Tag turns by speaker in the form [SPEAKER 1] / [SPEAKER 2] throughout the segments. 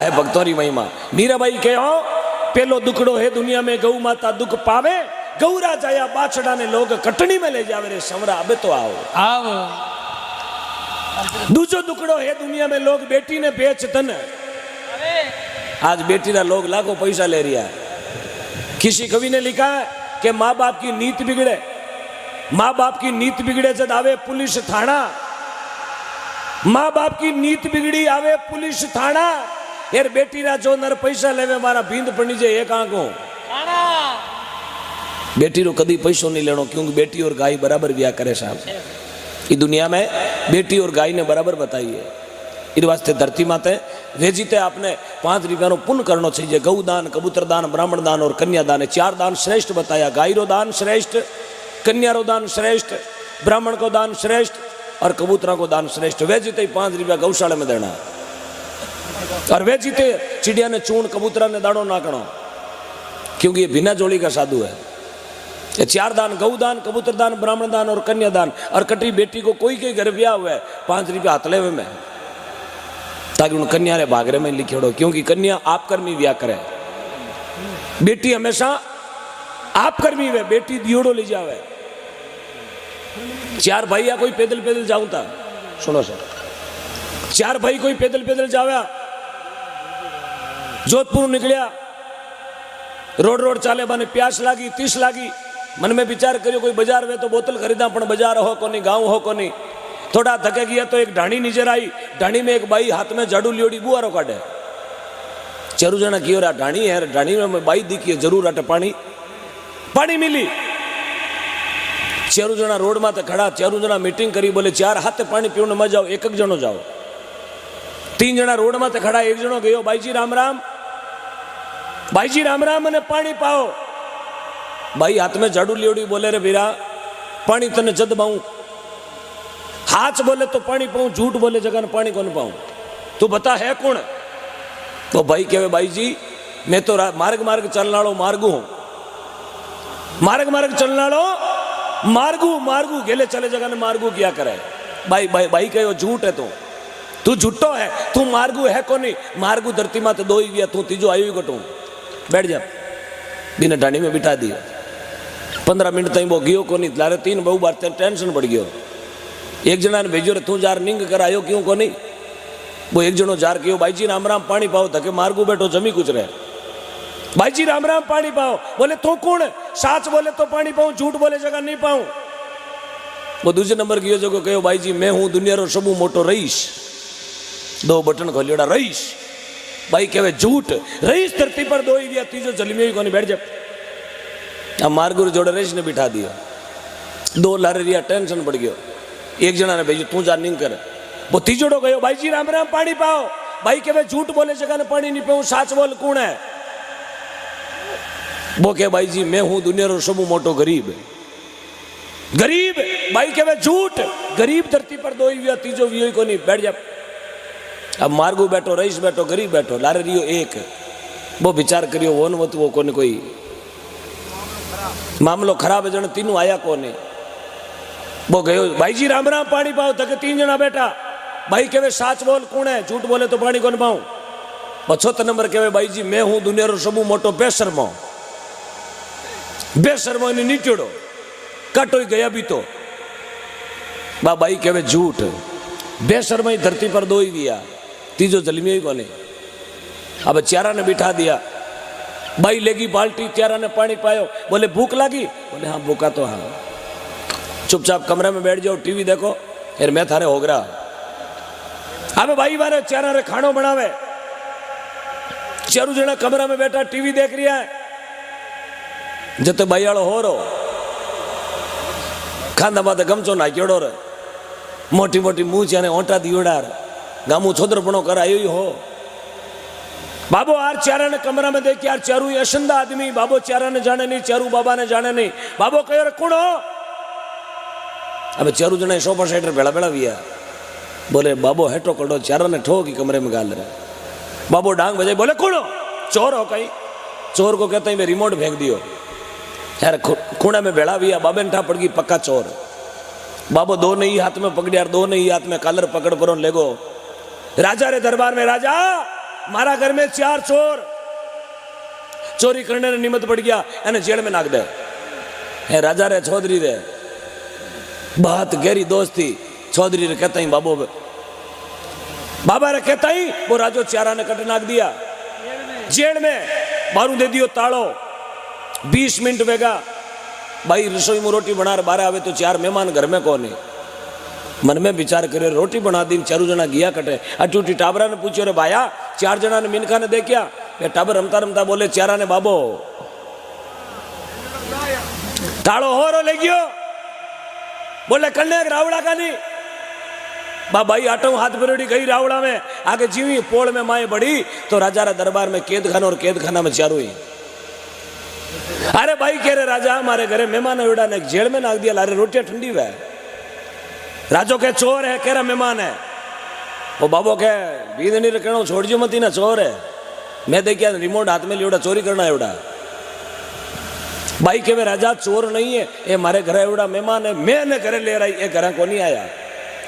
[SPEAKER 1] है भक्तों की महिमा। मीराबाई कहो पेलो दुखड़ो है दुनिया में गौ माता दुख पावे, गौरा जाया बाछड़ा ने लोग कटनी में ले जावे रे समरा अबे तो आओ
[SPEAKER 2] आओ।
[SPEAKER 1] दूसरो दुखड़ो है दुनिया में लोग बेटी ने बेच तन, आज बेटी ना लोग लाखों पैसा ले रिया है। किसी कवि ने लिखा है कि माँ बाप की नीति बिगड़े, माँ बाप की नीति बिगड़े जब आवे पुलिस थाना, माँ बाप की नीति बिगड़ी आवे पुलिस थाना, यार बेटी ना जो नर पैसा लेवे मारा भींद पड़ी जे एक आंखों बेटी रो कदी पैसों नहीं लेनो, क्योंकि बेटी और गाय बराबर ब्याह करे साहब। ये दुनिया में बेटी और गाय ने बराबर बताई है। इस वास्ते धरती माते भेजीते आपने 5 रुपया पुण्य करना चाहिए। गौ दान, कबूतर दान, ब्राह्मण दान और कन्या दान, 4 दान श्रेष्ठ बताया। गाय रो दान श्रेष्ठ, कन्या रो दान श्रेष्ठ, ब्राह्मण को दान श्रेष्ठ और कबूतरा को दान श्रेष्ठ। वेजीते 5 रुपया गौशाला में देना और वेजीते चिड़िया ने चून, कबूतरा ने दाड़ो नाकनो, क्योंकि ये बिना जोड़ी का साधु है। ये 4 दान, गौ दान, कबूतर दान, ब्राह्मण दान और कन्या दान। और कटी बेटी को कोई के घर ब्याह हुआ है 5 रुपया हाथ लेवे में, ताकि उन कन्या रे भागरे में लिखेड़ो, क्योंकि कन्या आप कर्मी ब्याह करे, बेटी हमेशा आप कर्मी वे, बेटी दियोड़ो ले जावे। 4 भाई कोई पैदल पैदल जाऊं था, सुनो सर, 4 भाई कोई पैदल पैदल जावे, जोधपुर निकलिया, रोड रोड चाले बने, प्यास लागी, 30 लागी, मन में विचार करियो कोई बाजार में तो बोतल खरीदा, पण बाजार हो कोनी, गांव हो कोनी। थोड़ा थके गया तो एक ढाणी नजर आई, ढाणी में एक बाई हाथ में झाड़ू लियोड़ी बुआरो काटे। चरू जना कियो रा ढाणी है, ढाणी में बाई दिखी है, जरूर आटे पानी पानी मिली। चरू जना रोड में खड़ा, चरू जना मीटिंग करी, बोले 4 हाथ पानी पीने मत जाओ, एक जनो जाओ। 3 जना रोड में खड़ा, एक जनो गयो, भाई जी राम राम, भाई जी राम राम, मैंने पानी पाओ। भाई हाथ में झाड़ू लियोड़ी, बोले रे वीरा पानी तने जद पाऊं, हाथ बोले तो पानी पाऊं, झूठ बोले जगह पानी कौन पाऊं, तू बता है कौन? तो भाई कहे भाई जी मैं तो मार्ग मार्ग चलना वालों मार्गू हूं, मार्ग मार्ग चलना वालों मार्गू, मार्गू गेले चले जगह ने मार्गू क्या करे। भाई भाई भाई कहो झूठ है, तू झूठो है, तू मार्गू है कोनी, मार्गू धरती माते 2 ही गया, तू तीजो आयु गटू, बैठ जा। बिना ढाणी में बिठा दिया, 15 मिनट तक वो गियो कोनी, लारे 3 बहु बार टेंशन बढ़ गयो। एक जना ने भेजो रे तू जार निंग कर आयो क्यों कोनी, वो एक जनो जार कियो, भाई जी राम राम पानी पाओ, थके मार्गू बैठो जमी कुछ रहे, भाई जी राम राम पानी पाओ। बोले तू कौन? साच बोले तो पानी पाऊं, झूठ बोले जगह नहीं पाऊं। वो दूसरे नंबर की जो कहो, भाई जी मैं हूं दुनिया रो सबू मोटो रईस, 2 बटन खोलियोड़ा रईस। भाई कहे झूठ, रईस धरती पर 2 ही दिया, तीजो जलमी ही कोनी, बैठ जा। अब मार्गू जोड़े रईस ने बिठा दिया, 2 लारे रिया, टेंशन बढ़ गयो। एक जना ने भेजो तू जा निंग कर, वो तीजोड़ो गयो, भाई जी राम राम पानी पाओ। भाई कहे झूठ बोले जगह ने पानी नहीं पाऊं, साच बोल कौन है? वो कहे भाई जी मैं हूं दुनिया रो सबू मोटो गरीब, गरीब। भाई कहे झूठ, गरीब धरती पर 2 ही हुआ, तीजो भी को नहीं, बैठ जा। अब मार्गू बैठो, रईस बैठो, गरीब बैठो, लारे रियो एक। वो विचार करियो वो न वो कोने कोई मामलो खराब है, जन तीनों आया कोने। वो गयो, भाई जी राम राम पानी पाओ, तक 3 जना बैठा। भाई कहे साच बोल कौन है? झूठ बोले तो पानी कौन पाऊं। 75 नंबर कहे भाई जी मैं हूं दुनिया रो सबू मोटो बेशर्मो, बेशर्मो ने नीचोड़ो कटो गया भी तो। भाई कहे झूठ, बेशर्मा ही धरती पर 2 ही दिया, तीजो जलमी ही कोने। अब 4 ने बिठा दिया, भाई लेगी बाल्टी, 4 ने पानी पायो। बोले भूख लगी? बोले हाँ भूखा तो हाँ। चुपचाप कमरे में बैठ जाओ, टीवी देखो, यार मैं थारे हो गया। अब भाई मारे 4 रे खानो बनावे, 4 जना कमरा में बैठा टीवी देख रिया है। जते भाई वालो हो रो खांदा माते गमचो नाख्योड़ो रे, मोटी मोटी मुंह चाने ओंटा दियोड़ा रे, गामू छोदरपणो करायो ही हो। बाबो आर 4 ने कमरा में देख, यार 4 ही अशंदा आदमी, बाबो 4 ने जाने नहीं, 4 बाबा ने जाने नहीं। बाबो कहो रे कौन हो? अब 4 जना सोफा सेट भेड़ा भेड़ा भी है। बोले बाबो हेटो कड़ो, 4 ने ठो की कमरे में गाल रहे। बाबो डांग बजाई, बोले कौन हो? चोर हो कहीं? चोर को कहते हैं मैं रिमोट फेंक दियो। यार खूणा में भेड़ा भी है, बाबे ने ठा पड़ गई पक्का चोर। बाबो 2 नहीं हाथ में पकड़िया, 2 नहीं हाथ में कलर पकड़ करो ले गो राजा रे दरबार में। राजा मारा घर में 4 चोर चोरी करने ने निमित्त पड़ गया एने जेल में नाख दे। है राजा रे चौधरी रे बहुत गहरी दोस्ती चौधरी रे कहता ही बाबा रे कहता ही वो राजो चारा ने कट नाख दिया जेल में। बारू दे दियो तालो। 20 मिनट वेगा भाई रसोई में रोटी बना 12 आवे तो 4 मेहमान घर में कौन है। मन में विचार करे रोटी बना दी 4 जना गया कटे। अटूटी टाबरा ने पूछो रे भाया 4 जना ने मिनखा ने देखा। ये टाबर रमता रमता बोले चारा ने बाबो ताड़ो हो रो ले गयो। बोले कन्या रावड़ा का नहीं भाई आटो हाथ पेरोड़ी गई रावड़ा में आगे जीवी पोल में माए बड़ी तो राजा रा दरबार में कैद खाना और कैद खाना में चारू ही। अरे भाई कह रहे राजा हमारे घरे मेहमान है ने जेल में नाख दिया लारे रोटियां ठंडी हुआ। राजो के चोर है कह रहा मेहमान है। वो बाबो के बीद नहीं रखना छोड़ जो मती ना चोर है। मैं देखिया रिमोट हाथ में लियोड़ा चोरी करना एवड़ा। भाई के राजा चोर नहीं है ये मारे घर एवड़ा मेहमान है मैं ने घरे ले रही ये घर को नहीं आया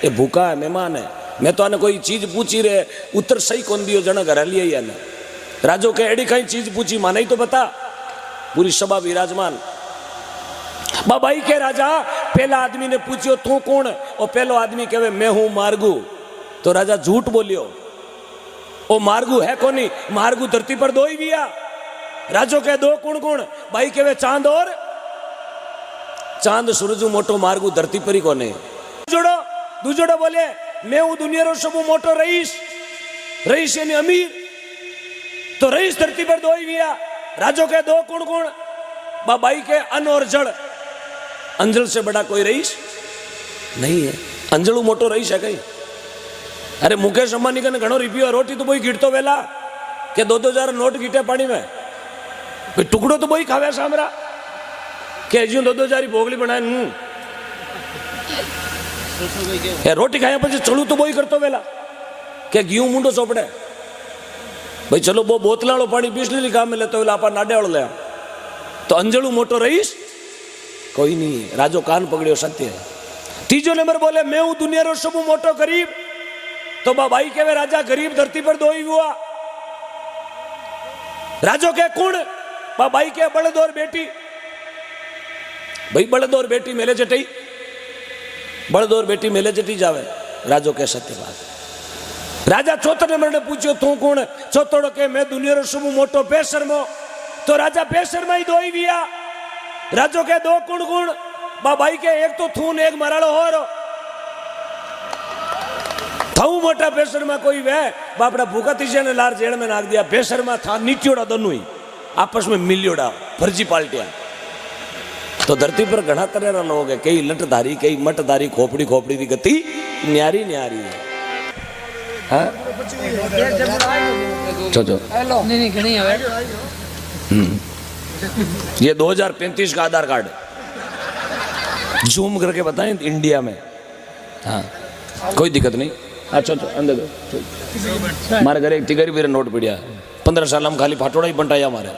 [SPEAKER 1] ये भूखा है मेहमान है। मैं तो आने कोई चीज पूछी रे उत्तर सही कौन दियो जना घर लिया ने। राजो के एडी कहीं चीज पूछी माना ही तो बता। पूरी सभा विराजमान। बाबाई के राजा पहला आदमी ने पूछियो तू कौन और पहलो आदमी कहे मैं हूं मार्गू। तो राजा झूठ बोलियो ओ मार्गू है कोनी मार्गू धरती पर 2 ही दिया। राजो के 2 कौन कौन भाई कहे चांद और चांद सूरजू मोटो मार्गू धरती पर ही कोने। जोड़ो दूजोड़ो बोले मैं हूं दुनिया रो सबू मोटो रईस रईस यानी अमीर। तो रईस धरती पर 2 ही दिया। राजो के 2 कौन कौन बाबाई के अन और जड़। अंजल से बड़ा कोई रईस नहीं है। अंजलू मोटो रईस है कहीं। अरे मुकेश अंबानी का घणो रिपियो रोटी तो बोई गिरतो वेला के 2-2 नोट गिटे पानी में कोई टुकड़ो तो बोई खावे सामरा के जो 2-2 भोगली बनाए रोटी खाया पीछे चलू तो बोई करतो वेला के घी मुंडो चोपड़े भाई चलो वो बोतलाड़ो पानी पीस ली काम में लेते हो आपा नाडे वालों ले। तो अंजलू मोटो रईस कोई नहीं। राजो कान पकड़ियो सत्य है। तीजो नंबर बोले मैं हूं दुनिया रो सबू मोटो गरीब। तो भाई के राजा गरीब धरती पर 2 ही हुआ। राजो के कुण भाई के बड़द और बेटी भाई बड़द और बेटी मेले जटी बड़द और बेटी मेले जटी जावे। राजो के सत्य बात। राजा चौथे नंबर ने पूछो तू कौन। चौथोड़ो के मैं दुनिया रो सबू मोटो बेशर्मो। तो राजा बेशर्मा ही 2 ही दिया। राजो के 2 कुण कुण भाई के एक तो थून एक मराड़ो हो रो थाऊ मोटा बेशर्मा कोई वे बापड़ा भूखा तीजा ने लार जेल में नाख दिया। बेशर्मा था नीटियोड़ा दोनों ही आपस में मिलियोड़ा फर्जी पाल्टिया। तो धरती पर घना तरह लोग है कई लटधारी कई मटधारी खोपड़ी खोपड़ी की गति न्यारी न्यारी है। हाँ? ये 2035 का आधार कार्ड जूम करके बताएं इंडिया में। हाँ कोई दिक्कत नहीं। अच्छा अंदर दो। हमारे घर एक तिगरी भी नोट पड़िया 15 साल हम खाली फाटोड़ा ही बंटाया हमारे।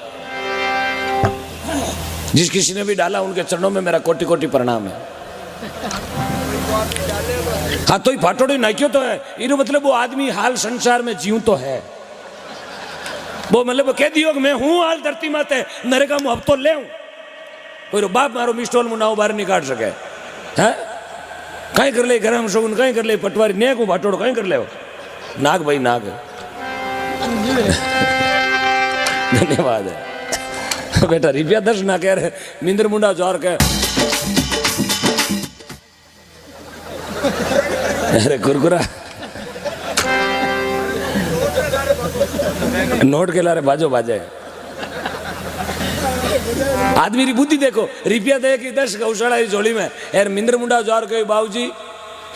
[SPEAKER 1] जिस किसी ने भी डाला उनके चरणों में मेरा कोटि कोटि प्रणाम है। हाँ तो ही फाटोड़ी नाक्यो तो है इनो मतलब वो आदमी हाल संसार में जीव तो है। वो मतलब कह दियो कि मैं हूं हाल धरती माते नरेगा मुँह अब तो ले कोई बाप मारो मिस्टोल मुनाव बाहर नहीं काट सके। है कहीं कर ले गरम शोगुन कहीं कर ले पटवारी ने को फाटोड़ो कहीं कर ले नाग भाई नाग। धन्यवाद है बेटा। रुपया 10 ना कह रहे मिंदर मुंडा जोर के अरे कुरकुरा नोट के लारे बाजो बाजे। आदमी की बुद्धि देखो रुपया दे कि 10 गौशाला झोली में यार मिंदर मुंडा जोर के बाबूजी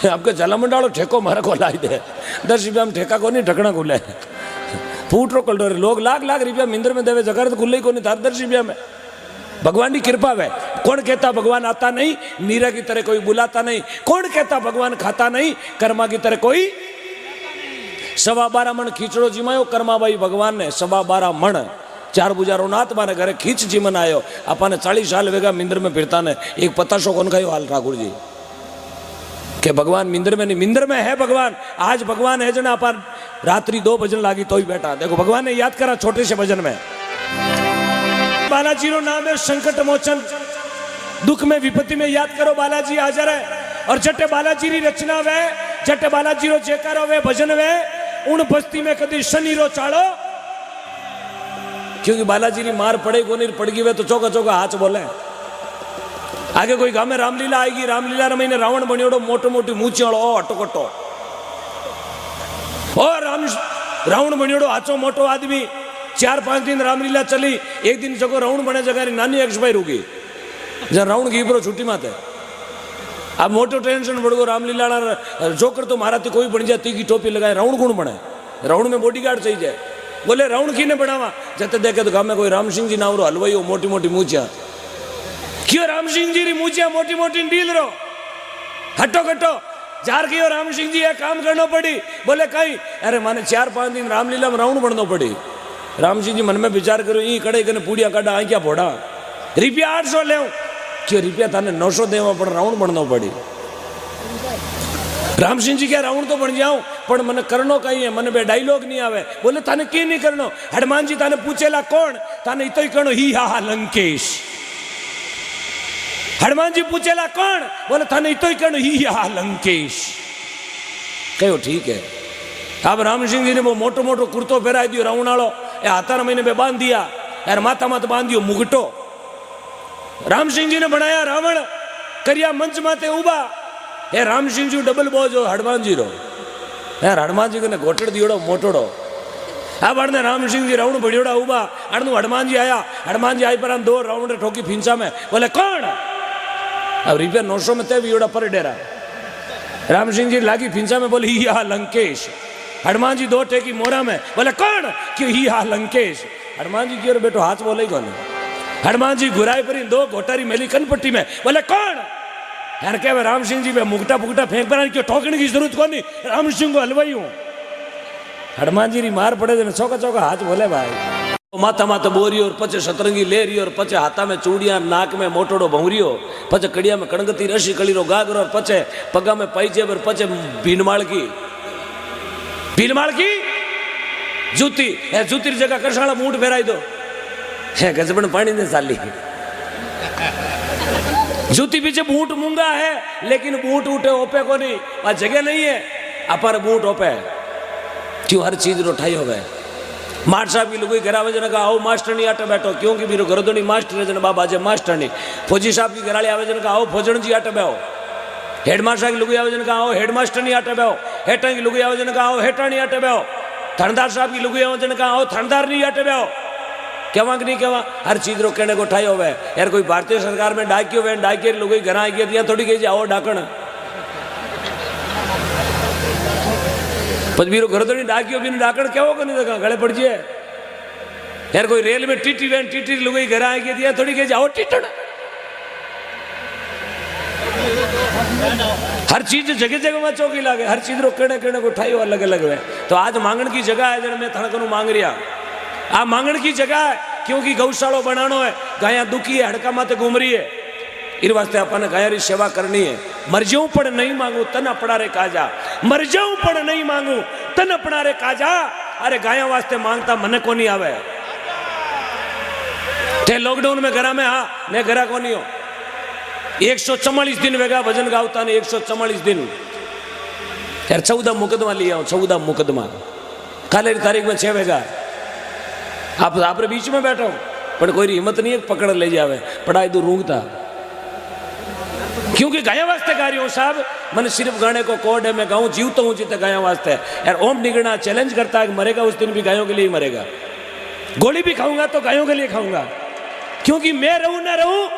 [SPEAKER 1] आपके जला मुंडालो ठेको मारे को लाई दे 10 रुपया में ठेका को नहीं ढकना खुले फूट रो कल लोग लाख लाख रुपया मिंदर में देवे जगह तो खुले ही को नहीं था 10 रुपया में। भगवान की कृपा है। कौन कहता भगवान आता नहीं नीरा की तरह कोई बुलाता नहीं। कौन कहता भगवान खाता नहीं कर्मा की तरह कोई। 12.5 मन खींचड़ो जिमायो कर्मा भाई भगवान ने 12.5 मन 4 बुजारो नाथ मारे घरे खींच जीवन आयो। अपन 40 साल वेगा मिंदर में फिरता ने एक पताशो कौन खायो हाल ठाकुर जी के भगवान मिंदर में नहीं मिंदर में है भगवान। आज भगवान है जना अपन रात्रि 2 भजन लागी तो ही बैठा। देखो भगवान ने याद करा छोटे से भजन में। बालाजी रो नाम है संकट मोचन, दुख में विपत्ति में याद करो बालाजी हाजर है। और जटे बालाजी री रचना वे, जटे बालाजी रो जयकारो वे, भजन वे, उन बस्ती में कदी शनि रो चाड़ो, क्योंकि बालाजी री मार पड़े को नहीं पड़गी वे तो चौका चौका हाथ बोले। आगे कोई गांव में रामलीला आएगी, रामलीला रे महीने रावण बनियोड़ो मोटो मोटी मूछियाळो अटोकटो, और रावण बनियोड़ो आचो मोटो आदमी। 4-5 दिन रामलीला चली, एक दिन जगो रावण बने जगह नानी एक्सपायर होगी, जहाँ रावण की बरो छुट्टी माते। अब मोटो टेंशन बढ़ गो रामलीला जोकर तो मारा कोई बन जाए, तीखी टोपी लगाए, रावण कौन बने? रावण में बॉडीगार्ड चाहिए जाए। बोले रावण की ने बनावा, जते देखे तो गांव में कोई राम सिंह जी नावरो हलवाई हो, मोटी मोटी मूछिया। क्यों राम सिंह जी री मूछिया मोटी मोटी डील रो, हटो कटो जार क्यों राम सिंह जी है काम करना पड़ी। बोले कहीं, अरे माने 4-5 दिन रामलीला में रावण बनना पड़ी। राम सिंह जी मन में विचार करो, ई कड़े कने पूड़िया काटा आ क्या फोड़ा, रुपया 800 ले, क्यों रुपया थाने 900 देवा पण रावण बनना पड़ी। राम सिंह जी क्या रावण तो बन जाऊं, पण मने करनो कहीं है, मने बे डायलॉग नहीं आवे। बोले थाने की नहीं करनो? हनुमान जी थाने पूछेला कौन, थाने इतो ही कहो ही हा लंकेश। हनुमान जी पूछेला कौन, बोले थाने इतो ही कहो ही हा लंकेश। कहो ठीक है। अब राम सिंह जी ने वो मोटो मोटो कुर्तो पहराई दियो रावण वालो, ए हाथा महीने में बांध दिया, यार माथा मत बांध दियो मुगटो। राम सिंह जी ने बनाया रावण, करिया मंच माते उबा, हे राम सिंह जी डबल बोझो हनुमान जी रो, यार हनुमान जी ने घोटड़ दियोड़ो मोटोड़ो। अब अड़ने राम सिंह जी रावण बढ़ियोड़ा उबा, अड़नु हनुमान जी आया, हनुमान जी आई पर 2 रावण ने ठोकी फिंचा में। बोले कौन? अब रुपया 900 में ते वियोड़ा पर डेरा। राम सिंह जी लागी फिंचा में, बोले ही हा लंकेश। हनुमान जी 2 टेकी मोरा में, बोले कौन? क्यों ही हा लंकेश। हनुमान जी क्यों बेटो हाथ बोले कौन? हनुमान जी घुराई पर 2 घोटारी मेली कनपट्टी में, बोले कौन? यार क्या राम सिंह जी में मुगटा फुगटा फेंक पर क्यों ठोकने की जरूरत कौन नहीं, राम सिंह को हलवाई हूं। हनुमान जी री मार पड़े तो चौका चौका हाथ बोले भाई। माथा माथा बोरी और पचे सतरंगी लेरी और पचे हाथा में चूड़िया, नाक में मोटोड़ो भौरियो, पचे कड़िया में कणगती रशी कलीरो गागर और पचे पगा में पैजेब और पचे भीनमाल की जूती, है जूती जगह करसाला मूठ फेराई दो, है गजबन पानी ने साली। जूती पीछे बूट मूंगा है, लेकिन बूट उठे ओपे को नहीं, वहां जगह नहीं है, अपर बूट ओपे। क्यों हर चीज रोठाई हो गए। मार साहब की लुगाई घरा वजन का आओ मास्टर नहीं आटे बैठो, क्योंकि मेरे घरदोनी मास्टर है जन बाबा जे मास्टर नहीं। फौजी साहब की घराली आवेजन का आओ फौजन जी आटे बैठो। हेडमास्टर की लुगाई आवेजन का आओ हेडमास्टर नहीं आटे बैठो। हेटा की लुगाई आवेजन का आओ हेटा नहीं आटे बैठो। थानेदार साहब की लुगाई आवेजन का आओ थानेदार नहीं आटे बैठो। कहवा कि नहीं कहवा, हर चीज रो कहने को ठाई होवे। यार कोई भारतीय सरकार में डाकियो वे, डाकिये लुगाई घर आई गया थोड़ी कही आओ डाकण, पचबीरो घर तो नहीं डाकियो भी नहीं डाकण क्या होगा नहीं देखा गले पड़ जाए। यार कोई रेल में टीटी वैन टीटी लुगाई घर आई गया थोड़ी कही आओ टीटण। हर चीज जगह जगह में चौकी लागे, हर चीज रो कहने कहने को ठाई अलग अलग है। तो आज मांगण की जगह है जन मैं थड़कनू मांग रिया, आ मांगण की जगह है क्योंकि गौशाला बनानो है, गाया दुखी है, हड़का माते घूम रही है, इन वास्ते अपन गाया री सेवा करनी है। मर जाऊं पण नहीं मांगू तन अपना रे काजा, मर जाऊं पण नहीं मांगू तन अपना रे काजा। अरे गाया वास्ते मांगता मने को नहीं आवे। ते लॉकडाउन में घरा में हाँ ने घरा को नहीं हो, 144 दिन वेगा भजन गावता ने 144 दिन। यार 14 मुकदमा लिया, 14 मुकदमा काले तारीख में 6 वेगा। आप बीच में बैठो पर कोई हिम्मत नहीं है पकड़ ले जावे, पढ़ाई दो रूंगता। क्योंकि गाया वास्ते गा रही हूं साहब, मैंने सिर्फ गाने को कोड है, मैं गाऊं जीवता हूं जीते गाया वास्ते। यार ओम निगणा चैलेंज करता है, मरेगा उस दिन भी गायों के लिए ही मरेगा। गोली भी खाऊंगा तो गायों के लिए खाऊंगा, क्योंकि मैं रहूं ना रहूं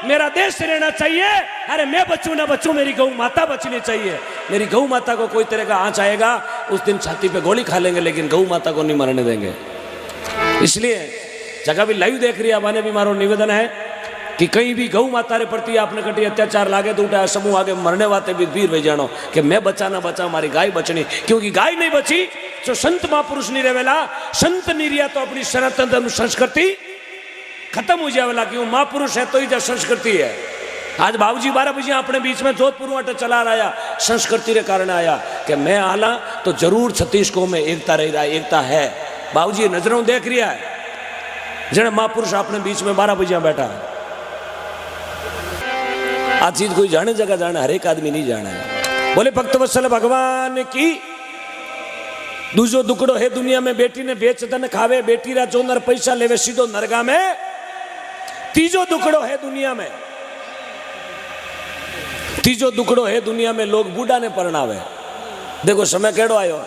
[SPEAKER 1] मेरा देश रहना चाहिए। अरे मैं बचूं ना बचूं मेरी गौ माता बचनी चाहिए। मेरी गौ माता को कोई तरह का आंच आएगा उस दिन छाती पे गोली खा लेंगे, लेकिन गौ माता को नहीं मरने देंगे। इसलिए जगह भी लाइव देख रही है, माने भी मारो निवेदन है कि कहीं भी गौ माता रे प्रति आपने कटी अत्याचार लागे तो उठा समूह आगे मरने वाते भी वीर वे जानो कि मैं बचा ना बचा हमारी गाय बचनी। क्योंकि गाय नहीं बची तो संत महापुरुष नहीं रहेला, संत नहीं रिया तो अपनी सनातन धर्म संस्कृति खत्म हो जाएगा। क्यों महापुरुष है तो ही जो संस्कृति है। आज बाबूजी 12 बजे अपने बीच में जोधपुर वाटे चला रहा संस्कृति के कारण आया कि मैं आला तो जरूर छत्तीसगढ़ में एकता रही रहा, एकता है। बाबूजी नजरों देख रिया है जने महापुरुष अपने बीच में 12 बजे बैठा है। आ चीज कोई जाने जगह जाना, हर एक आदमी नहीं जाना है। बोले भक्त वत्सल भगवान की। दूसरो दुकड़ो है दुनिया में, बेटी ने बेच धन खावे, बेटी रा जो नर पैसा लेवे सीधो नरगा में। तीजो दुकड़ो है दुनिया में, तीजो दुकड़ो है दुनिया में, लोग बूढ़ा ने परणावे। देखो समय केड़ो आयो,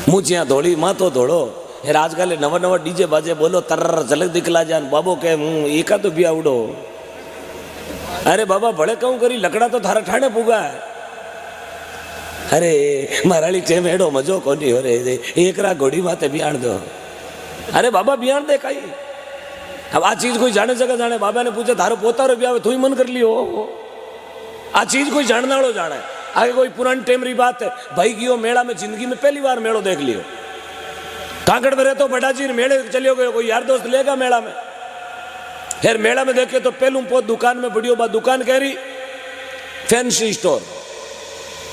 [SPEAKER 1] मुझिया धोड़ी मातो धोड़ो। यार आजकल नवा नवा डीजे बाजे बोलो तर झलक दिखला जान बाबो के एका तो भी आवड़ो। अरे बाबा भले कहूं करी लकड़ा तो थारा ठाणे पुगा है। अरे माराली टेम हेडो मजो कोनी हो रे, एक रा घोड़ी माते बियाण दो। अरे बाबा बियाण दे कई। अब आ चीज कोई जाने जगह जाने। बाबा ने पूछा थारो पोता रो ब्याह तू ही मन कर लियो। आ चीज कोई जानने वालों जाने। आगे कोई पुरानी टेम री बात है, भाई गियो मेला में, जिंदगी में पहली बार मेड़ो देख लियो। कांकड़ में रहते बड़ा जी मेले चलियो गयो, कोई यार दोस्त लेगा मेला में। फिर मेला में देखे तो पहलू पोत दुकान में बढ़ियो बा दुकान कह रही फैंसी स्टोर,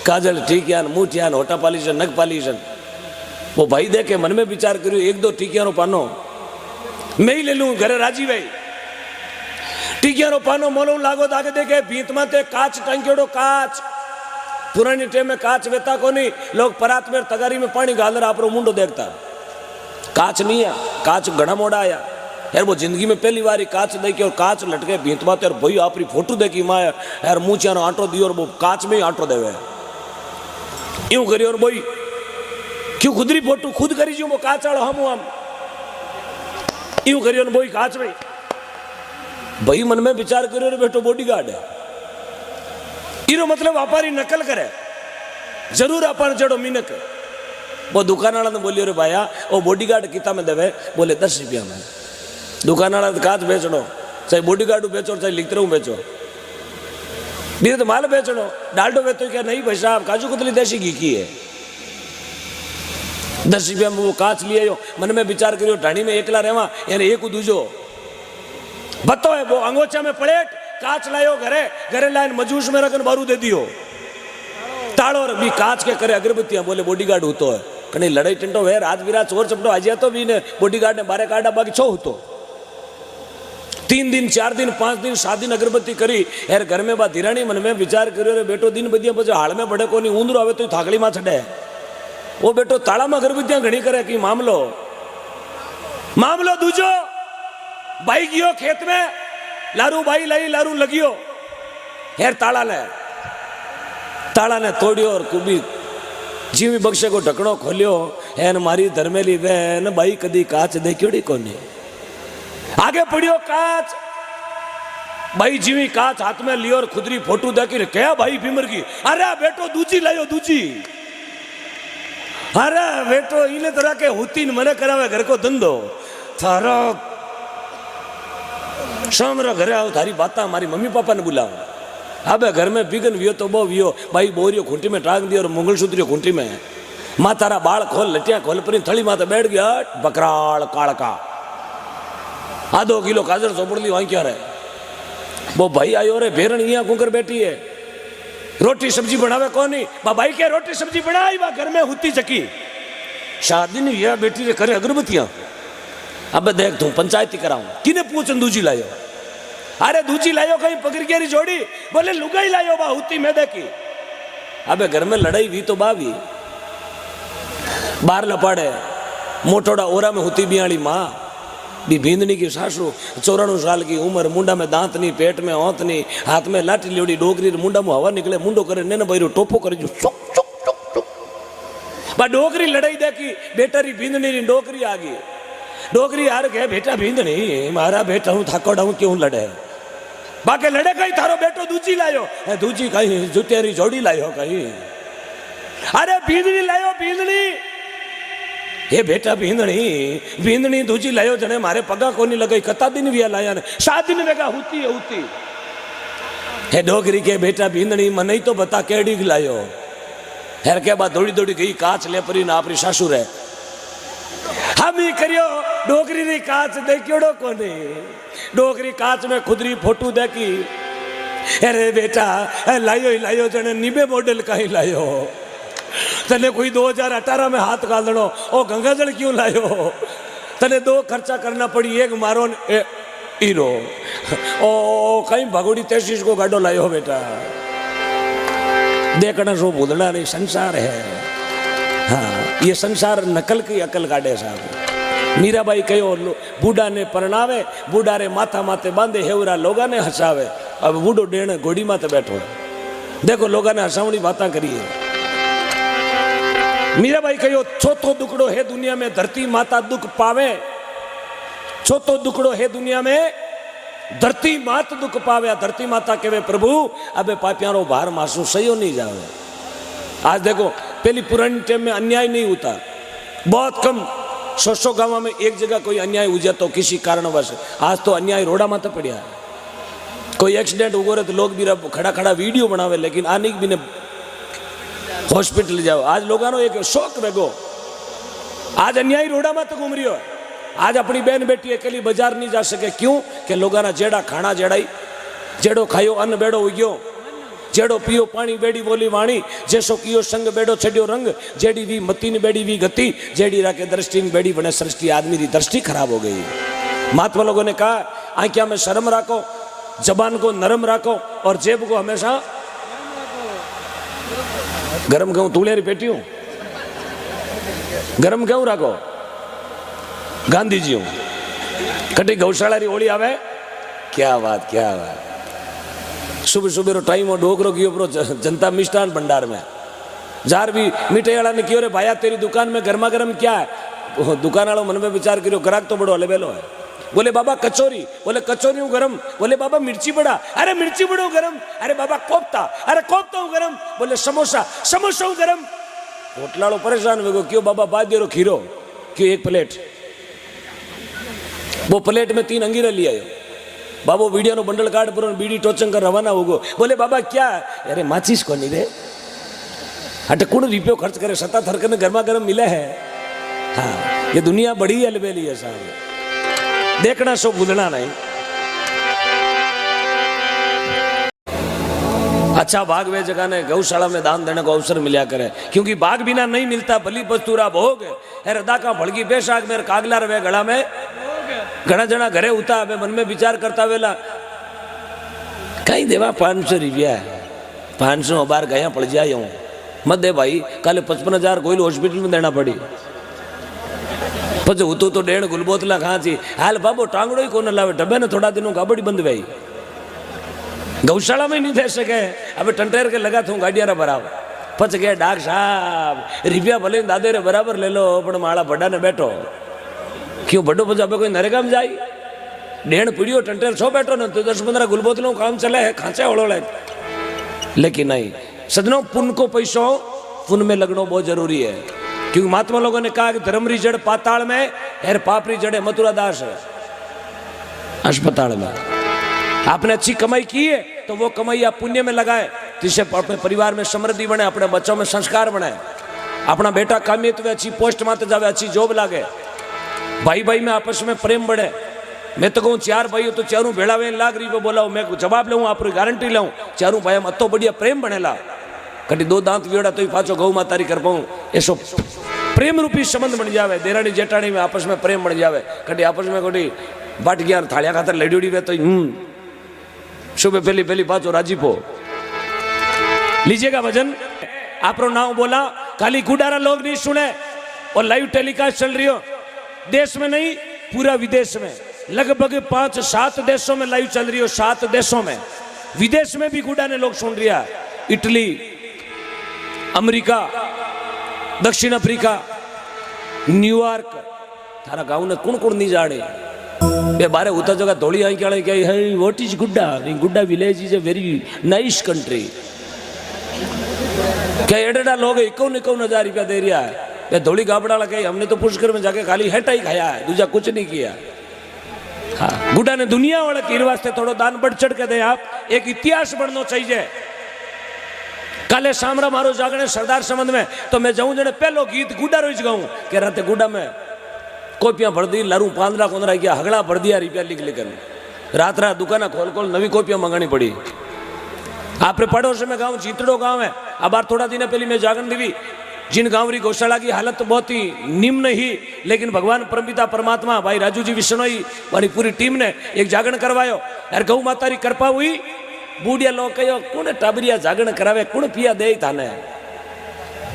[SPEAKER 1] काजल टीकियान मुठियान होटा पालिशन नग पालिशन। वो भाई देखे मन में विचार करियो एक दो टीकियानो पानो मैं ही ले लूं घरे राजी भाई। टीकियानो पानो मोलो लागो आगे देखे भीत माते काच टांग्योड़ो काच। पुरानी टेम में काच वेता को नहीं, लोग परात में तगारी में पानी गाल रहा आपरो मुंडो देखता। काच नहीं है, काच घना मोड़ा आया। यार वो जिंदगी में पहली बार काच देखी और काच लटके भीत माते और भाई आपरी फोटो देखी माँ यार मुँह चानो आटो दी और वो काच में ही आटो देवे यूं करी। और भाई क्यों खुदरी फोटो खुद करी जो वो काच आड़ो हम यूं करियो न बोई काच में। भाई मन में विचार करियो रे बेटो बॉडीगार्ड है, इरो मतलब व्यापारी नकल करे जरूर अपन जड़ो मिनक। वो दुकान वाला ने बोलियो रे भाया वो बॉडीगार्ड कितना में देवे? बोले 10 रुपया में। दुकान वाला काच बेचनो, चाहे बॉडीगार्ड बेचो चाहे लिखते बेचो, बीरे तो माल बेचनो। डाल्डो बेचो क्या? नहीं भाई साहब काजू कतली देसी घी की है। 10 रुपया में वो काच लिए मन में विचार करियो ढाणी में एकला रहवा यानी एक दूजो बतो है। वो अंगोचा में प्लेट काच लायो घरे, घरे लाइन मजूस में रखन बारू दे दियो ताड़ो भी काच के करे अगरबत्तियां। बोले बॉडीगार्ड होतो है कहीं लड़ाई टिंटो वे राज विराज चोर चपटो आजिया तो भी ने बॉडीगार्ड ने बारे काटा बाकी छो होतो। 3 दिन 4 दिन 5 दिन 7 दिन अगरबत्ती करी। यार घर में बा धीराणी मन में विचार करियो रे बेटो दिन बदिया पछे हाल में बड़े कोनी ऊंदरो आवे तो थाकड़ी में छड़े। वो बेटो ताला में अगरबत्तियां घणी करे कि मामलो दूजो। भाई गियो खेत में लारू भाई लाई लारू लगियो। यार ताला ने तोड़ियो और कुबी जीवी बक्से को ढकड़ो खोलियो। एन मारी धर्मेली बहन भाई कदी काच देखियोड़ी कोनी। आगे पड़ियो काच, भाई जीवी काच हाथ में लियो और खुदरी फोटो देखी क्या भाई भीमर की। अरे बेटो दूजी लायो दूजी। अरे बेटो इने तरह के हुती मने करावे घर को धंधो थारो शामरा घरे आओ थारी बात हमारी मम्मी पापा ने बुलाओ। अब घर में बिगन वियो तो बो वियो भाई बोरियो खूंटी में टांग दियो और मंगलसूत्रियो खूंटी में। माँ तारा बाल खोल लटिया खोल पर थड़ी माता बैठ गया बकराल काड़का आधो किलो काजर चोपड़ ली वहीं क्या रहे। वो भाई आयो रे भेरण यहाँ कुकर बैठी है रोटी सब्जी बनावे कौन नहीं। भाई के रोटी सब्जी बनाई बा घर में हुती चकी। शादी नहीं यह बेटी रे करे अगरबत्तियां। अब देख तू पंचायती कराऊं किने पूछन दूजी लायो। अरे दूजी लायो कहीं पकड़ के जोड़ी। बोले लुगाई लायो बा हुती में देखी। अबे घर में लड़ाई भी तो बावी बार लपाड़े मोटोड़ा ओरा में हुती बियाली माँ भी भींदनी की सासू 94 साल की उम्र, मुंडा में दांत नहीं, पेट में औंत नहीं, हाथ में लाठी लियोड़ी डोगरी मुंडा में हवा निकले मुंडो करे ने भाई टोपो करे जो चुक चुक चुक चुक बा डोगरी लड़ाई देखी। बेटा री भींदनी री डोगरी आ गई। डोगरी हार गए बेटा भींदनी मारा बेटा हूँ थाकोड़ा हूँ क्यों लड़े। बाकी लड़े कहीं थारो बेटो दूजी लायो दूजी कहीं जुतेरी जोड़ी लायो कहीं। अरे भींदनी लायो भींदनी ये बेटा भींदनी दूजी लायो जने मारे पगा को नहीं लगाई कता दिन भी लाया ने 7 दिन वेगा होती है होती है डोगरी के बेटा भींदनी मन ही तो बता केड़ी लायो। हेर के बाद दौड़ी दौड़ी गई काच ले परी ना अपनी सासू रे। हम आमी करियो डोकरी री काच देखियोड़ो कोने डोकरी काच में खुदरी फोटो देखी अरे बेटा लायो ही लायो जने निबे मॉडल का ही लायो तने कोई 2018 में हाथ गाल दनो ओ गंगाजल क्यों लायो तने 2 खर्चा करना पड़ी एक मारो हीरो ओ कहीं भगोड़ी 33 को गाडो लायो बेटा देखना सो बुदड़ा नहीं संसार है। हाँ ये संसार नकल की अकल काटे साहब। मीराबाई कहो बूढ़ा ने परणावे बूढ़ा रे माथा माथे बांधे हेवरा लोगा ने हसावे अब बूढ़ो डेण घोड़ी माथे बैठो देखो लोगा ने हसावनी बातें करिए। मीराबाई कहो चौथो दुकड़ो है दुनिया में धरती माता दुख पावे चौथो दुकड़ो है दुनिया में धरती मात दुख पावे धरती माता कहे प्रभु अबे पापियारो भार मासू सही नहीं जावे। आज देखो पहली पुरानी टाइम में अन्याय नहीं होता बहुत कम 100 गांव में एक जगह कोई अन्याय हो जाता तो किसी कारणवश आज तो अन्याय रोड़ा माते पड़िया है कोई एक्सीडेंट हो गया तो लोग भी खड़ा खड़ा वीडियो बनावे लेकिन आने भी ने हॉस्पिटल जाओ आज लोगों एक शौक रगो आज अन्याय रोड़ा माते घूम रही हो। आज अपनी बहन बेटी अकेली बाजार नहीं जा सके क्यों कि लोगों ना जेड़ा खाना जेड़ाई जेड़ो खायो अन्न बेड़ो उग्यो जेड़ो पियो पानी बेड़ी बोली वाणी जैसो कियो संग बेड़ो छड्यो रंग जेड़ी भी मती ने बेड़ी भी गति जेड़ी राके दृष्टि ने बेड़ी बने सृष्टि आदमी की दृष्टि खराब हो गई। महात्मा लोगों ने कहा आंखिया में शर्म रखो जबान को नरम रखो और जेब को हमेशा गरम क्यों तूले री पेटी हूं गरम क्यों रखो गांधी जी कटी गौशाला री होली आवे क्या बात सुबह सुबह रो टाइम और डोकरो कियो प्रो जनता मिष्ठान भंडार में जार भी मिठाई वाला ने कियो रे भाया तेरी दुकान में गर्मा गर्म क्या है दुकान वालों मन में विचार करो ग्राहक तो बड़ो अलबेलो है बोले बाबा कचौरी बोले कचौरी हूँ गरम बोले बाबा मिर्ची बड़ा अरे मिर्ची बड़ो गरम अरे बाबा कोफ्ता अरे कोफ्ता हूँ गरम बोले समोसा समोसा हूँ गरम होटलाड़ो परेशान हो गयो क्यों बाबा बाद दे रो खीरो क्यों एक प्लेट वो प्लेट में 3 अंगीरा लिया बाबू वीडियो नो बंडल काट पर बीड़ी टोचन कर रवाना हो गो बोले बाबा क्या अरे माचिस को नहीं रे हट कुण रुपये खर्च करे सता थरकन गर्मा गर्म मिले है। हाँ ये दुनिया बड़ी अलबेली है साहब देखना सो बुदना नहीं। अच्छा बाघ वे जगह ने गौशाला में दान देने को अवसर मिला करे क्योंकि बाघ बिना नहीं मिलता बलि बस्तूरा भोग है रदा का भड़की बेशाक मेरे कागला रवे गला में घना जना घरे उता अब मन में विचार करता वेला कहीं देवा 500 रुपया 500 बार गया पड़ जाए हूँ मत दे भाई कल 55,000 कोई हॉस्पिटल में देना पड़ी पचे तो 1.5 गुलबोतला कहाँ थी हाल बाबो टांगड़ो ही कोने लावे डब्बे ने थोड़ा दिनों गाबड़ी बंद भाई गौशाला में नहीं दे सके अब टंटेर के लगा थू गाड़िया बराबर पच गया डाक साहब रुपया भले दादे रे बराबर ले लो पण माड़ा बड़ा ने बैठो क्यों बड़ो बजाबे कोई नरेगा में जाई 1.5 पीढ़ियों टंटेर सो बैठो न तो 10-15 गुलबोतलों काम चले है खांचे ओढ़ोले लेकिन नहीं सदनों पुण्य को पैसों पुण्य में लगना बहुत जरूरी है क्योंकि महात्मा लोगों ने कहा कि धर्म री जड़ पाताल में है पाप री जड़े मथुरा दास है अस्पताल में। आपने अच्छी कमाई की है तो वो कमाई आप पुण्य में लगाए जिससे अपने परिवार में समृद्धि बने अपने बच्चों में संस्कार बने अपना बेटा कामिए तो अच्छी पोस्ट माते जावे अच्छी जॉब लागे भाई भाई में आपस में प्रेम बढ़े। मैं तो कहूँ 4 भाई तो चारों भेड़ावे लाग रही बोलाओ मैं जवाब लूँ आप गारंटी लाऊं चारों भाई में अतो बढ़िया प्रेम बनेला कटी 2 दांत वेड़ा तो पाचो गौ मातारी कर पाऊँ ऐसो प्रेम रूपी संबंध बन जावे देरानी जेठानी में आपस में प्रेम बन जावे कटी आपस में कोटी बाट गया थालिया खातर लड़ी वे तो सुबह पहली पाचो राजीपो लीजिएगा भजन आप नाम बोला खाली गुडारा लोग नहीं सुने और लाइव टेलीकास्ट चल रही हो देश में नहीं पूरा विदेश में लगभग 5-7 देशों में लाइव चल रही हो 7 देशों में विदेश में भी गुडा ने लोग सुन रिया इटली अमेरिका दक्षिण अफ्रीका न्यूयॉर्क थारा गाँव ने कुण कुण नहीं जाने बे बारे उतर जगह धोली आई क्या है व्हाट इज गुड्डा गुड्डा village is a very nice country क्या एडेडा लोग 51,000 रुपया दे रहा है ये धोली गाबड़ा लगे हमने तो पुष्कर में जाके खाली हेटा ही खाया है दूजा कुछ नहीं किया। हाँ गुड्डा ने दुनिया वाले कीर वास्ते थोड़ा दान बढ़ चढ़ के दे आप एक इतिहास बनना चाहिए। काले सामरा मारो जागने सरदार संबंध में तो मैं जाऊं जने पहलो गीत गुड्डा रोज गाऊं के राते गुड्डा में कॉपियां भर दी, लारू 15 किया, हगड़ा भर दिया रुपया लिख लेकर, रात रात दुकाना खोल खोल नवी कॉपियां मंगानी पड़ी। आपरे पड़ोस में गांव चीतड़ो गांव है, अब बार थोड़ा दिन पहले मैं जागरण देवी, जिन गांव री गौशाला की हालत तो बहुत ही निम्न ही, लेकिन भगवान परमपिता परमात्मा भाई राजू जी विश्नोई वाली पूरी टीम ने एक जागरण करवायो यार। गौ माता री कृपा हुई, बूढ़िया लोग कहो कौन टाबरिया जागरण करावे, कौन पिया दे थाने।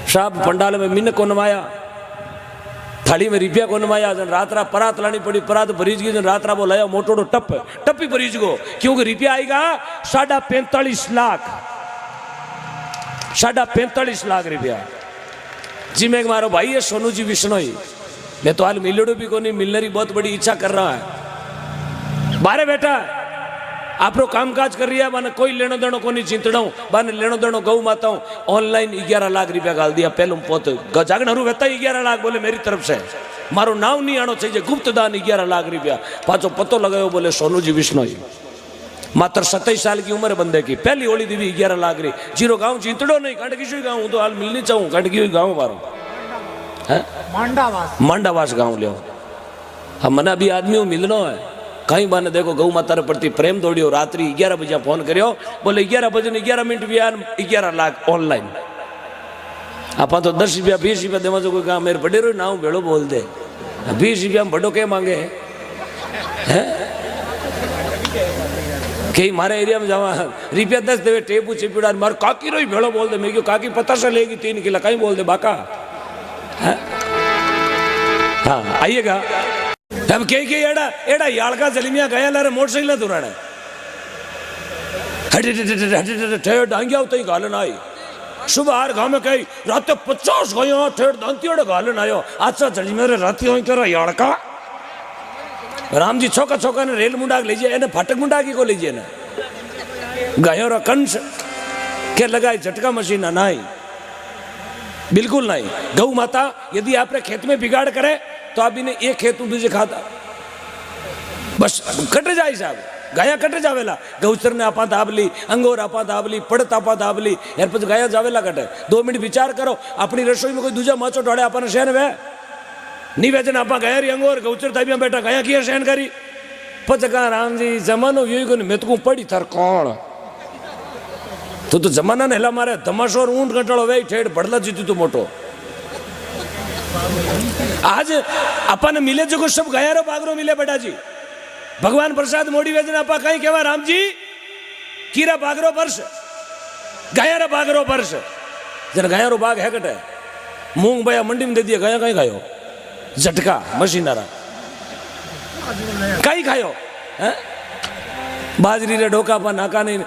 [SPEAKER 1] साहब पंडाल में मिन को नवाया, थाली में रुपया को नवाया, जन रात रात परात लानी पड़ी, परात भरीज गई, जन रात रात वो लाया मोटोड़ो टप्पी भरीज गो, क्योंकि रुपया आएगा 45.5 लाख, 45.5 लाख रुपया। जी मैं मारो भाई है सोनू जी विश्नोई, मैं तो हाल मिलड़ो भी को नहीं, मिलने की बहुत बड़ी इच्छा कर रहा है। बारे बेटा आप लोग काम काज कर रही है, मैंने कोई लेनो देनो को नहीं चिंतड़ाऊ, मैंने लेनो देनो गौ माता हूँ, ऑनलाइन 11 लाख रुपया गाल दिया पहले पोत जागण हरू वेता 11 लाख बोले मेरी तरफ से, मारो नाव नहीं आनो चाहिए, गुप्त दान 11 लाख रुपया, पाचो पतो लगायो बोले सोनू जी विश्नोई, मात्र 27 साल की उम्र बंदे की, पहली होली दीवी 11 लाख री, जीरो गांव चिंतड़ो नहीं, कांटकी गाँव तो हाल मिलनी चाहूँ, कांटकी गाँव मारो मांडावास गाँव लियो। हम मना भी आदमी मिलनो है, कहीं बाने देखो गौ माता रे प्रति प्रेम दौड़ियो, रात्रि 11 बजे फोन करियो, बोले 11 बजे 11 मिनट भी आन 11 लाख ऑनलाइन। आप तो 10 रुपया 20 रुपया देवा, कोई कहा मेरे बड़े रो नाव भेड़ो बोल दे, 20 रुपया बड़ो के मांगे हैं, कहीं मारे एरिया में जावा रुपया 10 देवे, टेपू चिपड़ा मार काकी रो भेड़ो बोल दे, मैं क्यों काकी पता से लेगी 3 किलो, कहीं बोल दे बाका। हाँ आइएगा, हम के एड़ा एड़ा याड़का जलीमिया गया लारे मोटरसाइकिल दुराने ठेठ डांगिया उतई गालन आई, सुबह हर गांव में कही रात 50 गयो ठेठ दांतियोड़े गालन आयो, अच्छा जली मेरे राती होई तेरा याड़का। राम जी छोका छोका ने रेल मुंडा लीजिए, एने फाटक मुंडा की को लीजिए ना, गायो रा कंस के लगाई झटका मशीन नहीं, बिल्कुल नहीं। गौ माता यदि आपने खेत में बिगाड़ करे तो आप इन्हें एक खेत दूसरे खाता बस कट जाए साहब, गाया कट जावेला, गौचर ने आपा दाबली, अंगोर आपा दाबली, पड़त आपा दाबली, यार पछ गाया जावेला कटे। 2 मिनट विचार करो, अपनी रसोई में कोई दूजा माचो डाले आपने शहन वे नहीं वेचन, आपा गया री अंगोर गौचर था बेटा गाया किया शहन करी, पछ कहा राम जी जमानो यही को मैं तो पड़ी थर कौन तो जमाना ने हिला मारे धमाशोर ऊंट घटाड़ो वे ठेठ बड़ला जीती तो मोटो। आज अपन मिले जो सब गयारो बागरो मिले बेटा जी, भगवान प्रसाद मोड़ी वेदना आपा कहीं केवा राम जी कीरा बागरो वर्ष गयारा बागरो वर्ष, जन गयारो बाग है कटे मूंग बया मंडी में दे दिया, गया कहीं खायो झटका मशीनारा कहीं खायो है, बाजरी रे ढोका पा नाका नहीं,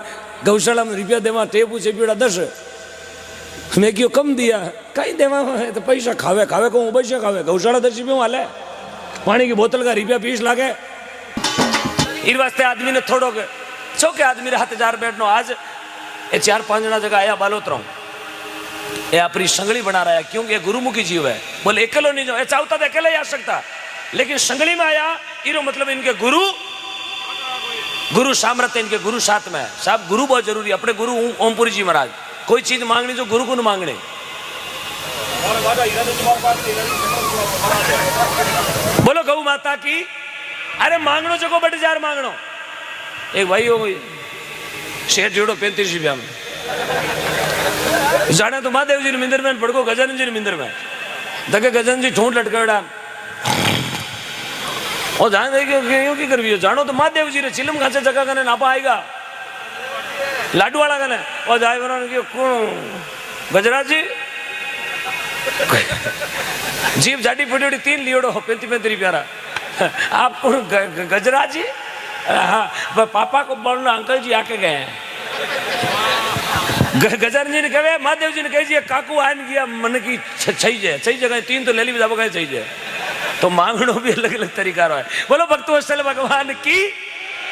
[SPEAKER 1] गौशाला में रुपया देवा टेपू चेपीड़ा 10, मैं क्यों कम दिया कहीं देवा है तो पैसा खावे खावे को पैसा खावे, गौशाला 10 रुपये वाले पानी की बोतल का रुपया 20 लागे। इस वास्ते आदमी ने थोड़ो के चौके आदमी रे हाथ 4 बैठनो, आज ये 4-5 जना जगह आया बालोतरा, ये अपनी संगली बना रहा है, क्योंकि ये गुरुमुखी जीव है, बोले अकेलो नहीं जाओ, चाहता तो अकेले ही आ सकता, लेकिन संगली में आया इरो मतलब इनके गुरु सामर्थ्य, इनके गुरु साथ में है साहब। गुरु बहुत जरूरी है, अपने गुरु ओमपुरी जी महाराज, कोई चीज मांगनी जो गुरु को न मांगने। बोलो गौ माता की, अरे मांगनो जो को बट जार मांगनो। एक भाई हो गई शेर जोड़ो 35 रुपया में जाने तो महादेव जी मिंदर में पड़को गजानन जी मिंदर में दके गजानन जी ठूंठ लटकाड़ा और जान क्यों की करवी जानो तो महादेव जी रे चिलम खाचे जगह कने नापा आएगा लाडू वाला कने और जाए बना कि कौन गजराज जी जीप जाटी फटी 3 लियोड़ो 35 रुपया आप कौन गजराज जी? हाँ पापा को बोलना अंकल जी आके गए हैं। गजर जी ने कहे महादेव जी ने कहे काकू आन गया मन की सही जगह 3 तो ले ली जाबो कहे सही है तो मांगनो भी अलग अलग तरीका है। बोलो भक्तवत्सल भगवान की,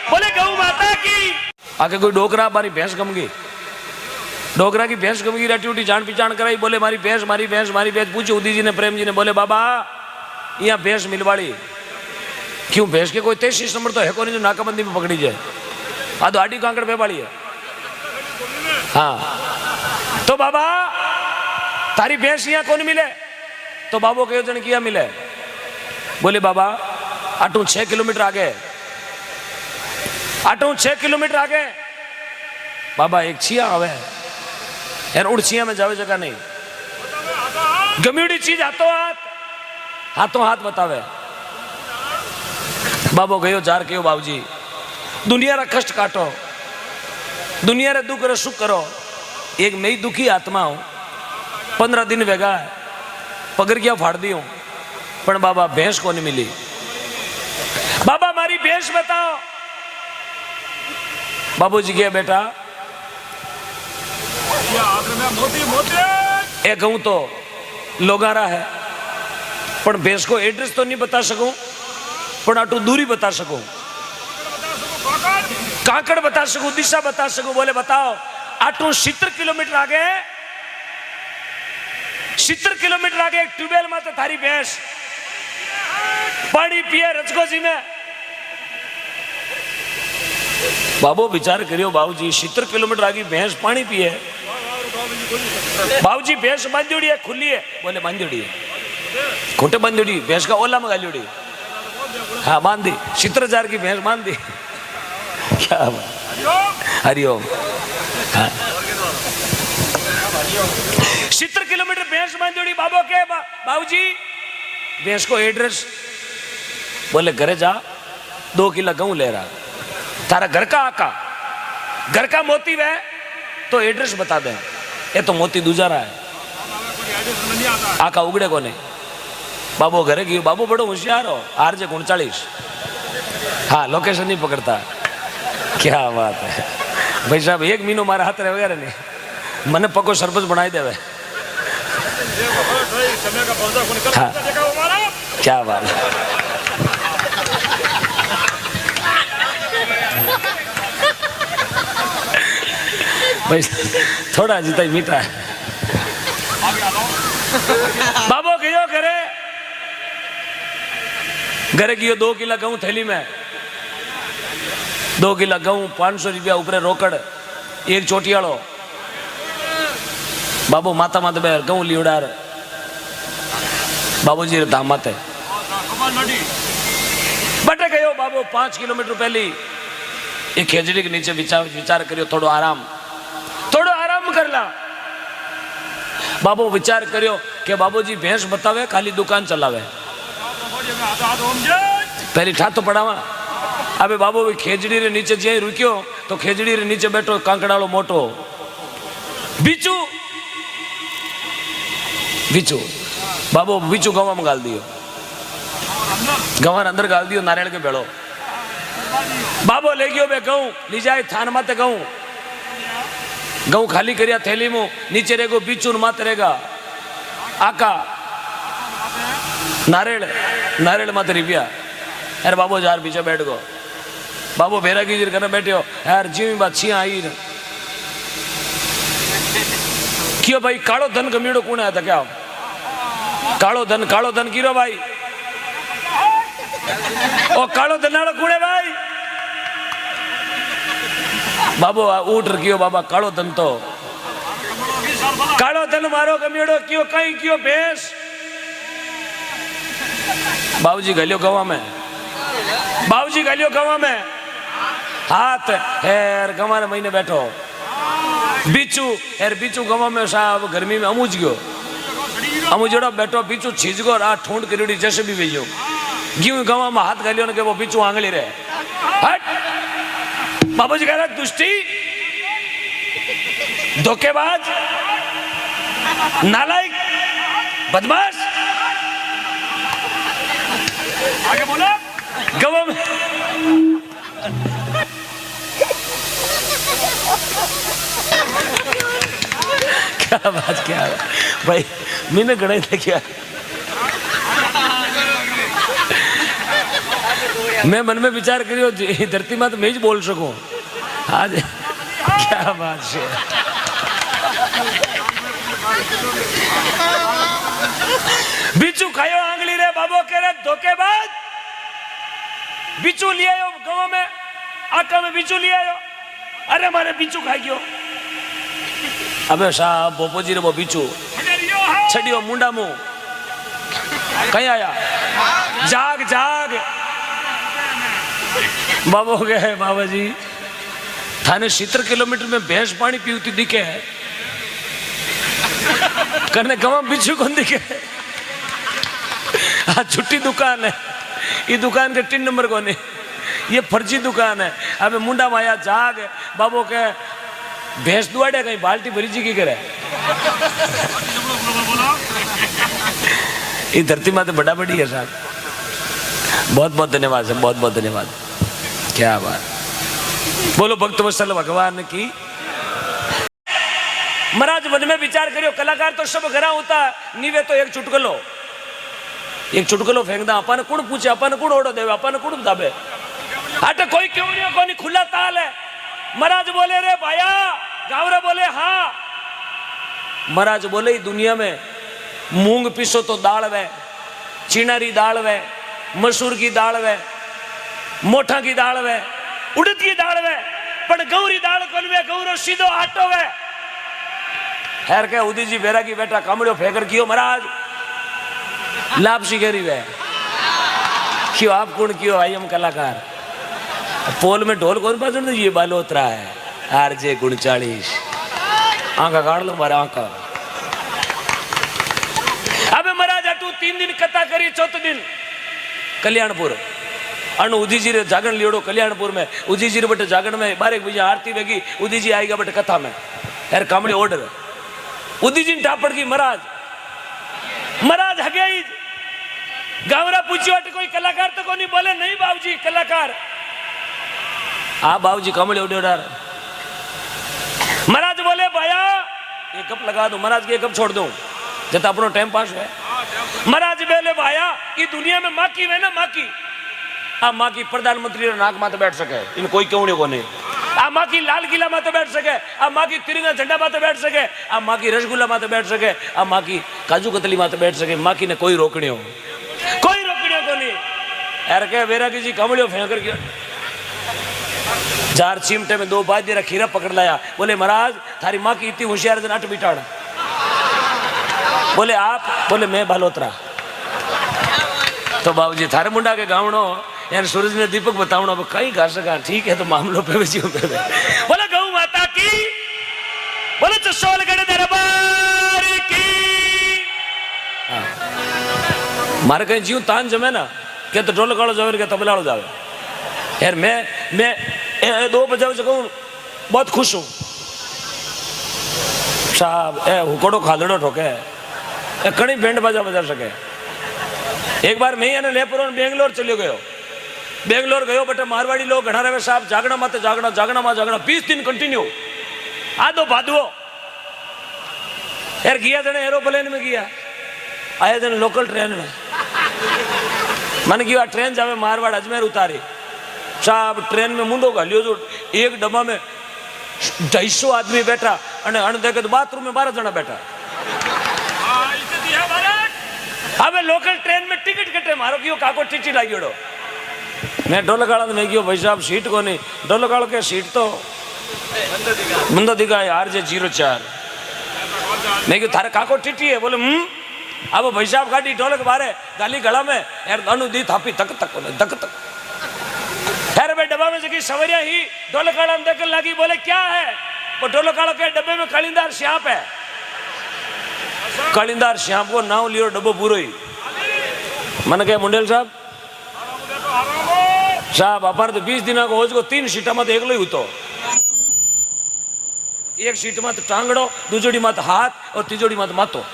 [SPEAKER 1] बोले गौ माता की। आगे कोई डोकरा मारी भैंस गम गई, डोकरा की भैंस गम गई, रटी उठी जान पहचान कराई, बोले मारी भैंस मारी भैंस मारी भैंस। पूछो उदी जी ने प्रेम जी ने, बोले बाबा यहाँ भैंस मिलवाड़ी क्यों? भैंस के कोई 33 नंबर तो है को नहीं जो नाकाबंदी में पकड़ी जाए, आदो आडी कांकड़ पे वाली है। हाँ तो बाबा तारी भैंस यहाँ कौन मिले? तो बाबो के जन किया मिले बोले बाबा आटू 6 किलोमीटर आगे, आटू 6 किलोमीटर आगे। बाबा एक छिया आवे यार, उड़ छिया में जावे जगह नहीं, गम्यूडी चीज हाथों हाथ बतावे। बाबो गयो जार कहो बाबूजी दुनिया रा कष्ट काटो, दुनिया रे दुख रे सुख करो। एक मैं दुखी आत्मा हूं, 15 दिन वेगा पगड़िया फाड़ दी हूं, पण बाबा भैंस को नहीं मिली। बाबा मारी भैंस बताओ। बाबूजी के बेटा एक कहूं तो लोगारा है, पण भैंस को एड्रेस तो नहीं बता सकूं, पण आटू दूरी बता सकूं, काकड़ बता सकूं, दिशा बता सकूं। बोले बताओ आटू 70 किलोमीटर आगे, 70 किलोमीटर आगे एक ट्यूबवेल में तो थारी भैंस पानी पिए रजकोजी में। बाबू विचार करियो बाबूजी 70 किलोमीटर आगे भैंस पानी पिए। बाबूजी भैंस बांधोड़ी है खुली है? बोले बांधोड़ी है। खोटे बांधोड़ी भैंस का ओला में गालियोड़ी? हाँ बांध दी, 70,000 की भैंस बांध दी। क्या हरिओम। हाँ 70 किलोमीटर भैंस बांधोड़ी। बाबू के बाबूजी भैंस को एड्रेस? बोले घरे जा 2 किलो गेहूं ले रहा, तारा घर का आका, घर का मोती वह तो एड्रेस बता दे। ये तो मोती दूजा रहा है, आका उगड़े को नहीं। बाबू घरे गयो, बाबू बड़ो होशियार हो, RJ 39। हाँ लोकेशन नहीं पकड़ता। क्या बात है भाई साहब, 1 महीनो मारा हाथ रहे वगैरह नहीं, मने पको सरपंच बनाई देवे। हाँ क्या बात है। भाई थोड़ा जीता ही मीठा है। बाबू गयो घरे, घरे गयो 2 किलो गेहूं थैली में, 2 किलो गेहूं 500 रुपया ऊपर रोकड़, एक चोटियालो। बाबू माता माता बैर गेहूं लीवडार, बाबूजी रे धाम माते बटे गयो। बाबू 5 किलोमीटर पहली एक खेजड़ी के नीचे विचार करियो, थोड़ो आराम कर ला। बाबू विचार करियो कि बाबूजी भैंस बतावे खाली दुकान चलावे, पहली ठातो पड़ावा। अबे बाबू खेजड़ी रे नीचे जे रुकियो तो खेजड़ी रे नीचे बैठो कांकड़ालो मोटो बिचू, बिचू। बाबू बिचू गवा में गाल दियो, गवार अंदर गाल दियो नारियल के बेड़ो। बाबू ले गयो बे गऊ ली जाए थान माते गऊ खाली करिया थैली में, नीचे रहेगो बिचू माते रहेगा आका नारियल माते रिपिया। यार बाबू जार पीछे बैठ गो। बाबू भेरा की घर बैठे यार जी बात छिया आई न क्यों भाई कालो धन गमीड़ो कौन आया था क्या? कालो धन कीरो भाई, ओ कालो धन आड़ो कौन है भाई? बाबू उठ रखियो बाबा, कालो धन तो कालो धन मारो गमीड़ो क्यों कहीं क्यों भैंस। बाबूजी गलियो गवा में, बाबूजी गलियो गवा में हाथ हेर गवा महीने बैठो बिचू हेर बिचू गवा में साहब गर्मी में अमूज गयो, अमूजड़ो बैठो बिचू छीजगो रा ठूंड करीड़ी जैसे भी भेजो क्यों गवा में हाथ गालियो ने के वो बिचू आंगली रहे। हट बाबूजी कह रहा दुष्टी धोखेबाज नालायक बदमाश। आगे बोलो गवा में क्या बात क्या भाई मैंने गणा था क्या? मैं मन में विचार करियो धरती में तो मैं ही बोल सकूं आज। क्या बात है। बिचू खायो आंगली रे बाबू कह रहे धोखेबाज। बिचू ले आयो गांव में, आटा में बिचू ले आयो। अरे मारे बिचू खाई गयो। अबे साहब बोपोजी रे वो बिचू छड़ियो मुंडा मुंह कहीं आया जाग जाग। बाबो गए बाबा जी थाने 70 किलोमीटर में भैंस पानी पीती दिखे है, करने गवा बिच्छू कौन दिखे। हाँ छुट्टी दुकान है, ये दुकान के 3 नंबर को नहीं, ये फर्जी दुकान है। अब मुंडा माया जाग बाबो के भैंस दुआड़े कहीं बाल्टी भरी जी की करे। ये धरती माते बड़ा बड़ी है साहब। बहुत बहुत धन्यवाद सर, बहुत बहुत धन्यवाद। क्या बात, बोलो भक्त वत्सल भगवान की। महाराज मन में विचार करियो, कलाकार तो सब घरा होता, नीवे तो एक चुटकलो फेंक दा। अपन कुण पूछे, अपन कुण ओडो देवे, अपन कुण दाबे। आटे कोई क्यों नहीं, कोई खुला ताल है। महाराज बोले रे भाया, गावरा बोले हाँ। महाराज बोले दुनिया में मूंग पीसो तो दाल वे, चिनारी दाल वे, मसूर की दाल वे, मोठा की दाल वे, उड़द की दाल वे, पर गौरी दाल कौन वे, गौरो सीधो आटो वे। खैर के उदी जी बेरा की बेटा कामड़ियो फेंकर कियो महाराज लाभ शिकेरी वे क्यों आप कौन क्यों आई हम कलाकार। पोल में ढोल कौन बजन, ये बालोतरा है आरजे 39 आंखा काट लो मारा आंखा। अब महाराज तू 3 दिन कथा करी, चौथे दिन कल्याणपुर अनु उदी जी रे जागरण लियोड़ो कल्याणपुर में। उदी जी रे बटे जागरण में 12 बजे आरती वेगी, उदी जी आएगा बटे कथा में। यार कामड़ी ऑर्डर उदी जी टापड़ की महाराज हगे ही गावरा पूछियो कोई कलाकार तो कोनी, बोले नहीं बाबूजी कलाकार। हाँ बाबूजी कामड़ी ऑर्डर। महाराज बोले भैया एक कप लगा दो, महाराज के एक कप छोड़ दो जब अपनो टाइम पास है। महाराज बोले भैया ये दुनिया में माँ की है ना, माँ की आ माँ की प्रधानमंत्री नाक माते बैठ सके, इन कोई क्यों नहीं कोने। आ माँ की लाल किला माते बैठ सके, आ माँ की तिरंगा झंडा माते बैठ सके, आ माँ की रसगुल्ला माते बैठ सके, आ माँ की काजू कतली माते बैठ सके। माँ की ने कोई रोकने हो, कोई रोकने को नहीं। यार क्या वेरा की जी कमलियो फेंक कर गया। 4 चिमटे में 2 बाज खीरा पकड़ लाया। बोले महाराज थारी माँ की इतनी होशियार जन अट बिठाड़। बोले आप, बोले मैं बालोतरा। तो बाबूजी थारे मुंडा के गावणो यार सूरज ने दीपक बतावणो कहीं गा सका, ठीक है तो मामलो पे पे। बोले गौ माता की, बोले चसोलगढ़ दरबार की। मारे कहीं जीव तान जमे ना क्या तो ढोल कालो जावे क्या तबलाड़ो जावे। यार मैं 2 बजाव सकूं, बहुत खुश हूं साहब। हुकोड़ो खादड़ो ठोके कड़ी बैंड बजा सके। एक बार मैं यानी लेपुर बेंगलोर चलो गयो, बेंगलोर गयो बटे मारवाड़ी लोग घना रहे साहब, जागना माते जागना, जागना मा जागना 20 दिन कंटिन्यू आदो भादवो। यार गया जने एरोप्लेन में गया, आया जने लोकल ट्रेन में। मन की ट्रेन जावे मारवाड़ अजमेर उतारी साहब। ट्रेन में मुंडो घालियो जो एक डब्बा में 250 आदमी बैठा अने अणदेखे तो बाथरूम में 12 जना बैठा। अब लोकल ट्रेन में टिकट कटे मारो क्यों काको टिटी लागियोड़ो। मैं ढोलकाड़ा में गयो भाई साहब सीट को नहीं, ढोलकाड़ो के सीट तो बंदा दिखाए आरजे 04। मैं क्यों थारे काको टिटी है, बोले अब भाई साहब गाड़ी ढोलक बारे गाली गला में यार अनु दी थापी तक तक। यार भाई डब्बा में जगी सवरिया ही ढोलकाड़ा में देखने लगी, बोले क्या है। वो ढोलकाड़ो के डब्बे में कालिंदार श्याप है। कालिंदार श्याम को नाव लियो डब्बो पूरो ही। मन क्या मुंडेल साहब अपन तो 20 दिन को हो 3 सीटा मत एक लो ही तो। एक सीट मत टांगड़ो, दूजोड़ी मत हाथ और तीजोड़ी मत मातो।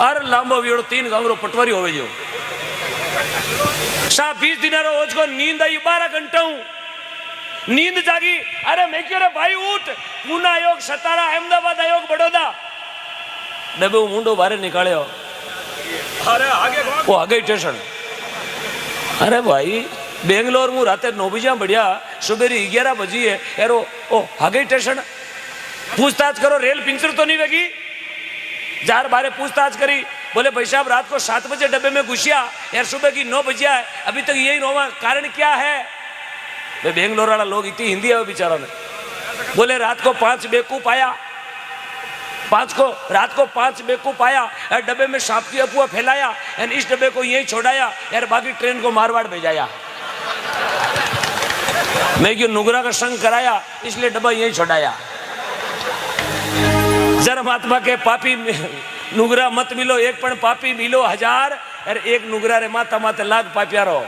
[SPEAKER 1] अरे लांबो वीड़ो 3 गांगरो पटवारी होवे जो साहब। 20 दिन को नींद आई 12 घंटा नींद जागी। अरे मैं क्यों रे भाई उठ, पूना आयोग, सतारा, अहमदाबाद आयोग, बड़ौदा। डब्बे मुंडो बारे निकाले हो। वो आगे स्टेशन। अरे भाई बेंगलोर में रात 9 बजे बढ़िया, सुबह 11 बजी है यार। ओ आगे स्टेशन पूछताछ करो, रेल पिंचर तो नहीं वेगी। 4 बारे पूछताछ करी, बोले भाई साहब रात को 7 बजे डब्बे में घुसिया यार, सुबह की 9 बजे है, अभी तक यही रोवा, कारण क्या है। वे बेंगलोर वाला लोग इतनी हिंदी है बेचारा ने। बोले रात को 5 बेवकूफ आया, रात को 5 बेवकूफ आया, डब्बे में सांप की अफवाह फैलाया, और इस डब्बे को यहीं छोड़ाया, यार बाकी ट्रेन को मारवाड़ भेजाया। मैं क्यों नुगरा का संग कराया, इसलिए डब्बा यहीं छोड़ाया। जरा महात्मा के पापी नुगरा मत मिलो, एक पण पापी मिलो 1000, और एक नुगरा रे माता माते लाख पापियारो।